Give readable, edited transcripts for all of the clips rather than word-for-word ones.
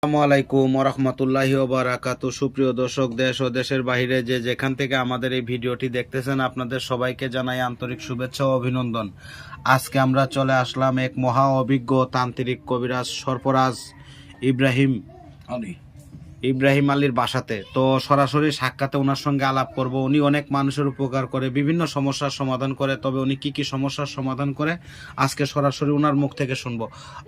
আসসালামু আলাইকুম ওয়া রাহমাতুল্লাহি ওয়া বারাকাতুহু। সুপ্রিয় দর্শক, দেশ ও দেশের বাইরে যেখান থেকে আমাদের এই ভিডিওটি দেখতেছেন, আপনাদের সবাইকে জানাই আন্তরিক শুভেচ্ছা ও অভিনন্দন। আজকে আমরা চলে আসলাম এক মহা অভিজ্ঞ তান্ত্রিক কবিরাজ সরফরাজ ইব্রাহিম আলীর বাসাতে। তো সরাসরি সাক্ষাতে ওনার সঙ্গে আলাপ করব। উনি অনেক মানুষের উপকার করে, বিভিন্ন সমস্যার সমাধান করে। তবে উনি কি কি সমস্যার সমাধান করে আজকে সরাসরি ওনার মুখ থেকে শুনবো।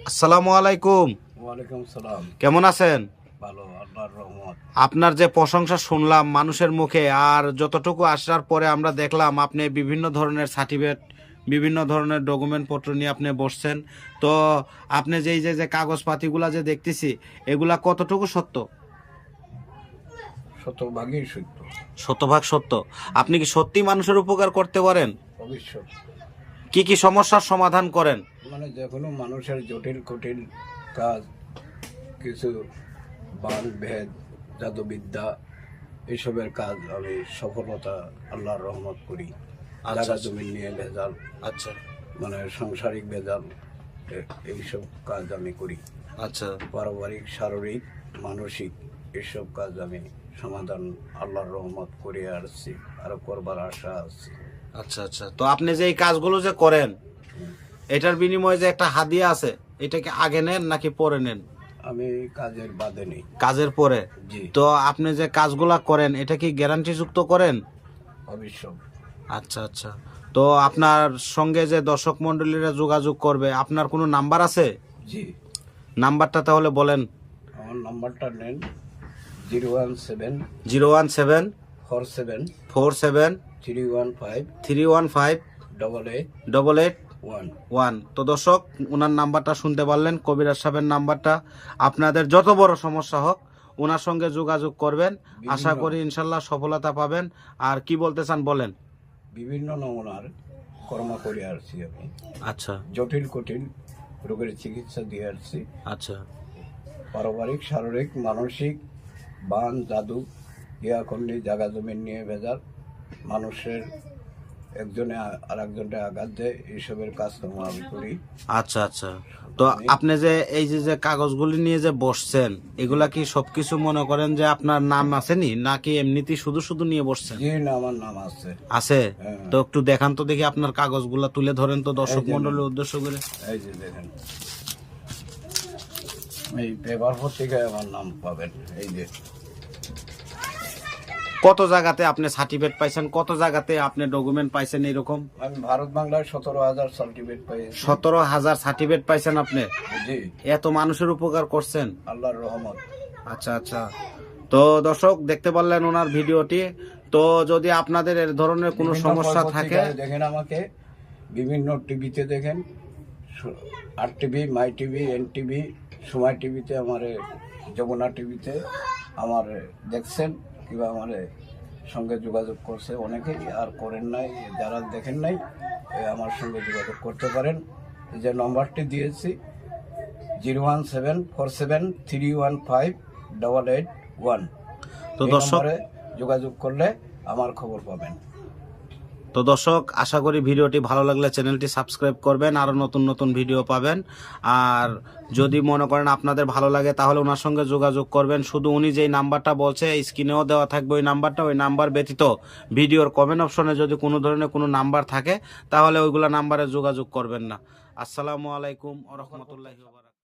আসসালামু আলাইকুম। ওয়ালাইকুম সালাম। কেমন আছেন? ভালো, আল্লাহর রহমত। আপনার যে প্রশংসা শুনলাম মানুষের মুখে, আর যতটুকু আসার পরে আমরা দেখলাম আপনি বিভিন্ন ধরনের সার্টিফিকেট, বিভিন্ন ধরনের ডকুমেন্ট পত্র নিয়ে আপনি বসছেন। তো আপনি যে কাগজপাতিগুলা যে দেখতেছি, এগুলা কতটুকু সত্য? শতভাগই সত্য। শতভাগ সত্য। আপনি কি সত্যি মানুষের উপকার করতে পারেন? অবশ্যই। কি কি সমস্যার সমাধান করেন? মানে যে কোনো মানুষের জটিল কঠিন কাজ, কিছু বান ভেদ, জাদুবিদ্যা, এইসবের কাজ আমি সফলতা আল্লাহর রহমত করি। জায়গা জমি নিয়ে ভেজাল, আচ্ছা মানে সাংসারিক ভেজাল, এইসব কাজ আমি করি। আচ্ছা। পারিবারিক, শারীরিক, মানসিক এইসব কাজ আমি সমাধান আল্লাহর রহমত করে আসছি, আরো করবার আশা আছে। আচ্ছা আচ্ছা। তো আপনি যে এই কাজগুলো যে করেন, এটার বিনিময়ে যে একটা হাদিয়া আছে, এটা কি আগে নেন নাকি পরে নেন? আমি কাজের বাদে নেই, কাজের পরে। জি। তো আপনি যে কাজগুলা করেন, এটা কি গ্যারান্টি যুক্ত করেন? অবশ্যই। আচ্ছা আচ্ছা। তো আপনার সঙ্গে যে দর্শক মন্ডলীরা যোগাযোগ করবে, আপনার কোনো নাম্বার আছে? জি। নাম্বারটা তাহলে বলেন। আমার নাম্বারটা নেন 017 017 47 47 315 315 88 88 1। তো দর্শক, ওনার নাম্বারটা শুনতে পারলেন, কবিরাজ সাহেবের নাম্বারটা। আপনাদের যত বড় সমস্যা হোক ওনার সঙ্গে যোগাযোগ করবেন, আশা করি ইনশাল্লাহ সফলতা পাবেন। আর কি বলতে চান বলেন। বিভিন্ন নমুনার কর্ম করে আসছি আমি। আচ্ছা জটিল কঠিন রোগের চিকিৎসা দিয়ে আসছি। আচ্ছা। পারিবারিক, শারীরিক, মানসিক, বান, জাদু, ইয়াকন্ডি, জায়গা জমিন নিয়ে ভেজাল, মানুষের একজনে আর একজনকে আঘাত দেয়, এইসবের কাজকর্ম আমি করি। আচ্ছা আচ্ছা। তো আপনি যে এই যে কাগজগুলি নিয়ে যে বসছেন, এগুলা কি সবকিছু মনে করেন যে আপনার নাম আসেনি, নাকি এমনিতেই শুধু শুধু নিয়ে বসছেন? জি না, আমার নাম আছে। আছে? হ্যাঁ। তো একটু দেখান তো দেখি, আপনার কাগজগুলা তুলে ধরেন তো দর্শক মন্ডলের উদ্দেশ্য করে। এই যে দেখেন, এই পেপার পত্রিকায় আমার নাম পাবেন। এই যে কত জায়গাতে আপনি সার্টিফিকেট পাইছেন, কত জায়গাতে আপনি ডকুমেন্ট পাইছেন এরকম? আমি ভারত বাংলায় 17,000 সার্টিফিকেট পেয়েছি। 17,000 সার্টিফিকেট পাইছেন আপনি? জি। এত মানুষের উপকার করছেন, আল্লাহর রহমত। আচ্ছা আচ্ছা। তো দর্শক, দেখতে পারলেন ওনার ভিডিওটি। তো যদি আপনাদের এর ধরনের কোনো বিভিন্ন সমস্যা থাকে, পত্রিকায় দেখেন, আমাকে বিভিন্ন টিভিতে দেখেন, আর টিভি, মাই টিভি, এন টিভি, সময় টিভিতে, আমার যমুনা টিভিতে আমার দেখছেন, কিংবা আমার সঙ্গে যোগাযোগ করছে অনেকেই। আর করেন নাই, যারা দেখেন নাই, আমার সঙ্গে যোগাযোগ করতে পারেন। যে নম্বরটি দিয়েছি 017 47 315 88 1, তো দর্শক যোগাযোগ করলে আমার খবর পাবেন। তো দর্শক, আশা করি ভিডিওটি ভালো লাগলে চ্যানেলটি সাবস্ক্রাইব করবেন, আরও নতুন নতুন ভিডিও পাবেন। আর যদি মনে করেন আপনাদের ভালো লাগে, তাহলে ওনার সঙ্গে যোগাযোগ করবেন। শুধু উনি যেই নাম্বারটা বলছে, স্ক্রিনেও দেওয়া থাকবে ওই নাম্বারটা। ওই নাম্বার ব্যতীত ভিডিওর কমেন্ট অপশনে যদি কোনো ধরনের কোনো নাম্বার থাকে, তাহলে ওইগুলো নাম্বারে যোগাযোগ করবেন না। আসসালামু আলাইকুম ওয়া রাহমাতুল্লাহি ওয়া বারাকাতুহু।